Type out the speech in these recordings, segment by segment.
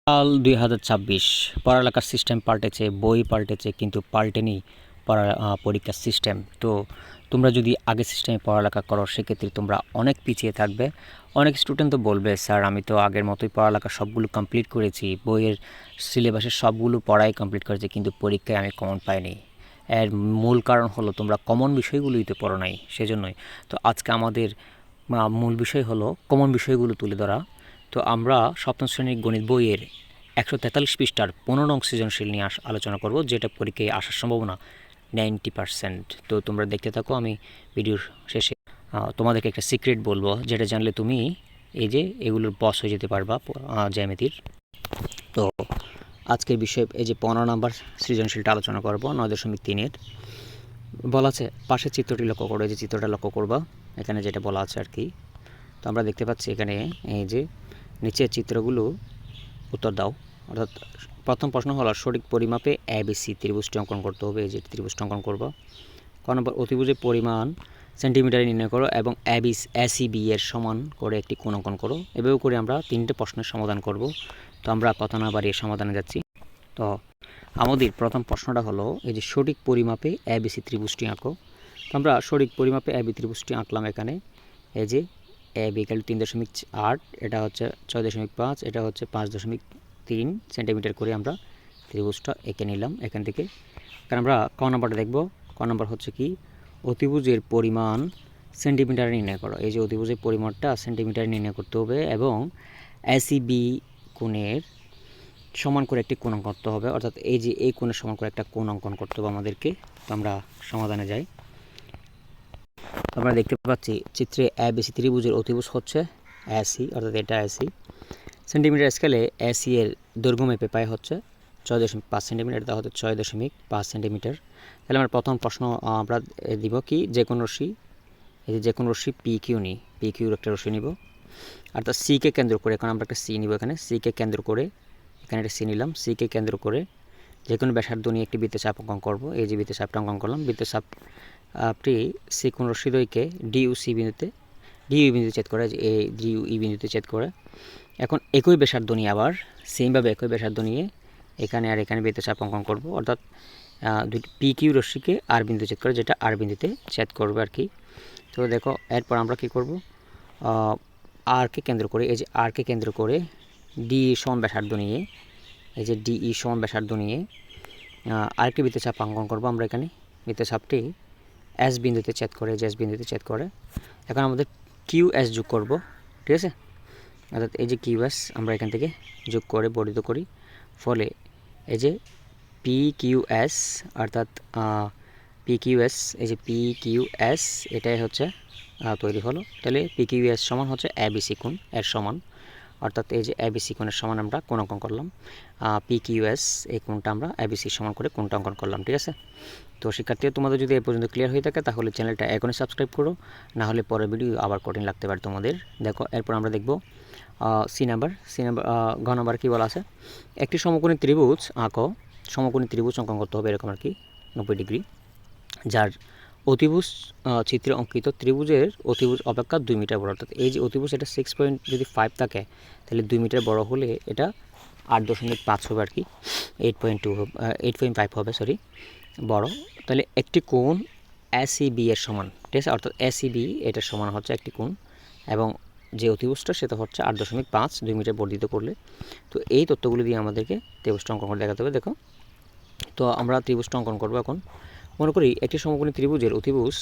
সাল 2026 পড়ালেখার সিস্টেম পাল্টেছে, বই পাল্টেছে, কিন্তু পাল্টেনি পরীক্ষার সিস্টেম। তো তোমরা যদি আগের সিস্টেমে পড়ালেখা করো সেক্ষেত্রে তোমরা অনেক পিছিয়ে থাকবে। অনেক স্টুডেন্ট তো বলবে, স্যার আমি তো আগের মতোই পড়ালেখা সবগুলো কমপ্লিট করেছি, বইয়ের সিলেবাসের সবগুলো পড়াই কমপ্লিট করেছি, কিন্তু পরীক্ষায় আমি কমন পাইনি। এর মূল কারণ হলো তোমরা কমন বিষয়গুলোই তো পড়ো নাই, সেজন্যই। তো আজকে আমাদের মূল বিষয় হলো কমন বিষয়গুলো তুলে ধরা। তো আমরা সপ্তম শ্রেণীর গণিত বইয়ের 143 পৃষ্ঠার 15 নং সৃজনশীল নিয়ে আলোচনা করব, যেটা পরীক্ষায় আসার সম্ভাবনা 90%। তো তোমরা দেখতে থাকো। আমি ভিডিওর শেষে তোমাদেরকে একটা সিক্রেট বলবো, যেটা জানলে তুমি এই যে এগুলোর বস হয়ে যেতে পারবা জ্যামিতির। তো আজকের বিষয় এই যে 15 নম্বর সৃজনশীলটা আলোচনা করব 9.3-এর। বলা আছে পাশের চিত্রটি লক্ষ্য করো। এই যে চিত্রটা লক্ষ্য করবা, এখানে যেটা বলা আছে আর কি। তো আমরা দেখতে পাচ্ছি এখানে এই যে নিচের চিত্রগুলো উত্তর দাও। অর্থাৎ প্রথম প্রশ্ন হলো সঠিক পরিমাপে এবিসি ত্রিভুজটি অঙ্কন করতে হবে। এই যে ত্রিভুজটি অঙ্কন করবো। ক নম্বর অতিভুজের পরিমাণ সেন্টিমিটারে নির্ণয় করো এবং এসিবি এর সমান করে একটি কোণ অঙ্কন করো। এভাবে করে আমরা 3টে প্রশ্নের সমাধান করব। তো আমরা কথা না বাড়িয়ে সমাধানে যাচ্ছি। তো আমাদের প্রথম প্রশ্নটা হলো এই যে সঠিক পরিমাপে এবিসি ত্রিভুজটি আঁকো। তো আমরা সঠিক পরিমাপে এবি ত্রিভুজটি আঁকলাম। এখানে এই যে এবি = 3.8, এটা হচ্ছে 6.5, এটা হচ্ছে 5.3 সেন্টিমিটার করে আমরা ত্রিভুজটা এঁকে নিলাম এখান থেকে। কারণ আমরা ক নম্বরটা দেখব। ক নম্বর হচ্ছে কি অতিভুজের পরিমাণ সেন্টিমিটারে নির্ণয় করো। এই যে অতিভুজের পরিমাণটা সেন্টিমিটারে নির্ণয় করতে হবে এবং এসিবি কোণের সমান করে একটি কোণ অঙ্কন করতে হবে। অর্থাৎ এই যে এই কোণের সমান করে একটা কোণ অঙ্কন করতে হবে আমাদেরকে। তো আমরা সমাধানে যাই। আমরা দেখতে পাচ্ছি চিত্রে এবিসি ত্রিভুজের অতিভুজ হচ্ছে এসি, অর্থাৎ এটা এসি। সেন্টিমিটার স্কেলে এসি এর দৈর্ঘ্য মেপে পায় হচ্ছে 6.5 সেন্টিমিটার, তা হচ্ছে 6.5 সেন্টিমিটার। তাহলে আমরা প্রথম প্রশ্ন আমরা দিব কি যে কোনো রশ্মি, এই যে কোনো রশ্মি পি কিউ নিই, পি কিউর একটা রশ্মি নিব। অর্থাৎ সিকে কেন্দ্র করে, এখন আমরা একটা সি নিব। এখানে সিকে কেন্দ্র করে, এখানে একটা সি নিলাম। সিকে কেন্দ্র করে যে কোনো ব্যাসার্ধ নিয়ে একটি বৃত্তচাপ অঙ্কন করব। এই যে বৃত্তচাপটা অঙ্কন করলাম। বৃত্তচাপটি সি কোণ রশ্মিদ্বয়কে ডিইউ সি বিন্দুতে ডিইউ বিন্দুতে ছেদ করে, এই ডিইউ ই বিন্দুতে ছেদ করে। এখন একই ব্যাসার্ধ নিয়ে আবার সেমভাবে একই ব্যাসার্ধ নিয়ে এখানে আর এখানে বৃত্তচাপ অঙ্কন করব। অর্থাৎ দুটি পি কিউ রশ্মিকে আর বিন্দু ছেদ করে, যেটা আর বিন্দুতে ছেদ করবে আর কি। তো দেখো এরপর আমরা কি করব, আরকে কেন্দ্র করে, এই যে আরকে কেন্দ্র করে ডিই সমান ব্যাসার্ধ নিয়ে, এই যে ডিই সমান ব্যাসার্ধ নিয়ে আরেকটি বৃত্তচাপ অঙ্কন করব আমরা এখানে। বৃত্তচাপটি এস বিন্দুতে ছেদ করে, যে এস বিন্দুতে ছেদ করে। এখন আমাদের কিউ এস যোগ করব, ঠিক আছে। অর্থাৎ এই যে কিউ এস আমরা এখান থেকে যোগ করে বর্ধিত করি, ফলে এই যে পি কিউ এস, অর্থাৎ পি কিউ এস, এই যে পি কিউ এস এটাই হচ্ছে তৈরি হলো। তাহলে পি কিউ এস সমান হচ্ছে এবিসি কোণ এর সমান। অর্থাৎ এই যে এবিসি কোণের সমান আমরা কোণ অঙ্কন করলাম। পি কিউ এস এই কোণটা আমরা এবিসি সমান করে কোণটা অঙ্কন করলাম, ঠিক আছে। তো শিক্ষার্থীরা তোমাদের যদি এ পর্যন্ত ক্লিয়ার হয়ে থাকে তাহলে চ্যানেলটা এখনই সাবস্ক্রাইব করো, না হলে পরের ভিডিও আবার কঠিন লাগতে পারে তোমাদের। দেখো এরপর আমরা দেখব সি নাম্বার ঘ নাম্বার কী বলা আছে, একটি সমকোণী ত্রিভুজ আঁকো। সমকোণী ত্রিভুজ অঙ্কন করতে হবে এরকম আর কি, 90 ডিগ্রি, যার অতিভুজ চিত্রে অঙ্কিত ত্রিভুজের অতিভুজ অপেক্ষা 2 মিটার বড়। অর্থাৎ এই যে অতিভুজ এটা 6.5 থাকে, তাহলে 2 মিটার বড় হলে এটা 8.5 হবে আর কি, 8.5 হবে সরি, বড়। তাহলে একটি কোণ এসিবি এর সমান, ঠিক আছে। অর্থাৎ এসিবি এটার সমান হচ্ছে একটি কোণ, এবং যে অতিভুজটা সেটা হচ্ছে 8.5 2 মিটার বর্ধিত করলে। তো এই তথ্যগুলো দিয়ে আমাদেরকে ত্রিভুজটা অঙ্কন করে দেখাতে হবে। দেখো তো আমরা ত্রিভুজটা অঙ্কন করবো। এখন মনে করি একটি সমকোণী ত্রিভুজের অতিভুজ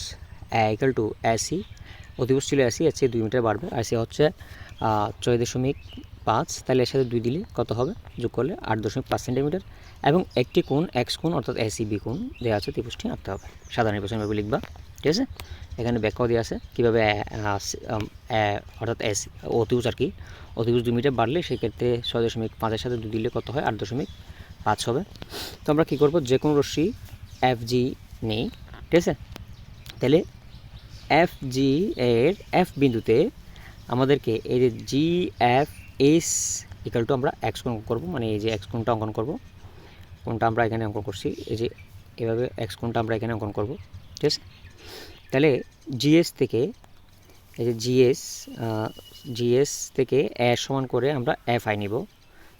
এসি, অতিভুজ ছিল এসি, এর চেয়ে 2 মিটার বাড়বে। এসি হচ্ছে 6.5, তাহলে এর সাথে 2 দিলে কত হবে, যোগ করলে 8.5 সেন্টিমিটার, এবং একটি কোণ এক্স কোণ অর্থাৎ এসিবি কোণ দেওয়া আছে, ত্রিভুজটি আঁকতে হবে। সাধারণ নির্বাচনভাবে লিখবা, ঠিক আছে। এখানে ব্যাখ্যাও দেওয়া আছে কীভাবে, অর্থাৎ অতিভুজ আর কি, অতিভুজ 2 মিটার বাড়লে সেক্ষেত্রে 6.5-এর সাথে 2 দিলে কত হয়, 8.5 হবে। তো আমরা কী করবো, যে কোনো রশ্মি এফ জি নেই, ঠিক আছে। তাহলে এফ জি এর এফ বিন্দুতে আমাদেরকে এই যে জি এফ এস ইকাল টু আমরা এক্স কোণ অঙ্কন করবো, মানে এই যে এক্স কোণটা অঙ্কন করবো। কোণটা আমরা এখানে অঙ্কন করছি, এই যে এভাবে এক্স কোণটা আমরা এখানে অঙ্কন করবো, ঠিক আছে। তাহলে জিএস থেকে এই যে জিএস থেকে এ সমান করে আমরা এফ আই নিব।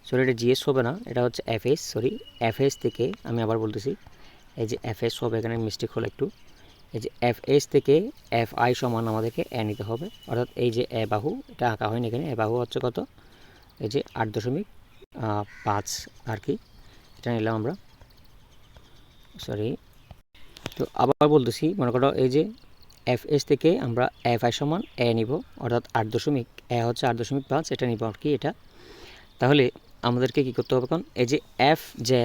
সরি এটা জিএস হবে না, এটা হচ্ছে এফএস, সরি এফএস থেকে আমি আবার বলতেছি, এই যে এফএস হবে, এখানে মিস্টেক হলো একটু। এই যে এফএস থেকে এফ আই সমান আমাদেরকে এ নিতে হবে, অর্থাৎ এই যে এ বাহু, এটা আঁকা হয়নি এখানে, এ বাহু হচ্ছে কত, এই যে 8.5 আর কি, এটা নিলাম আমরা, সরি। তো আবার বলতেছি, মনে করো এই যে এফ এস থেকে আমরা এফ আই সমান এ নিব, অর্থাৎ 8 এ হচ্ছে 8.5, এটা নিব আর কি এটা। তাহলে আমাদেরকে কী করতে হবে এখন, এই যে এফ জে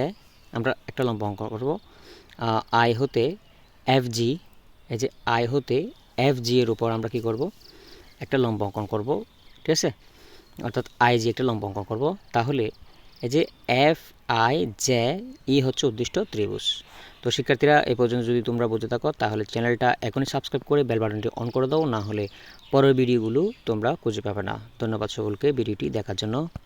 আমরা একটা লম্ব অঙ্কন করব, আই হতে এফ জি, এই যে আই হতে এফ জি এর উপর আমরা কি করব, একটা লম্ব অঙ্কন করব, ঠিক আছে, অর্থাৎ আই জি একটা লম্ব অঙ্কন করব। তাহলে এই যে এফ আই জে ই হচ্ছে উদ্দিষ্ট ত্রিভুজ। তো শিক্ষার্থীরা, এই পর্যন্ত যদি তোমরা বুঝে থাকো তাহলে চ্যানেলটা এখনই সাবস্ক্রাইব করে বেল বাটনটি অন করে দাও, না হলে পরের ভিডিওগুলো তোমরা খুঁজে পাবে না। ধন্যবাদ সকলকে ভিডিওটি দেখার জন্য।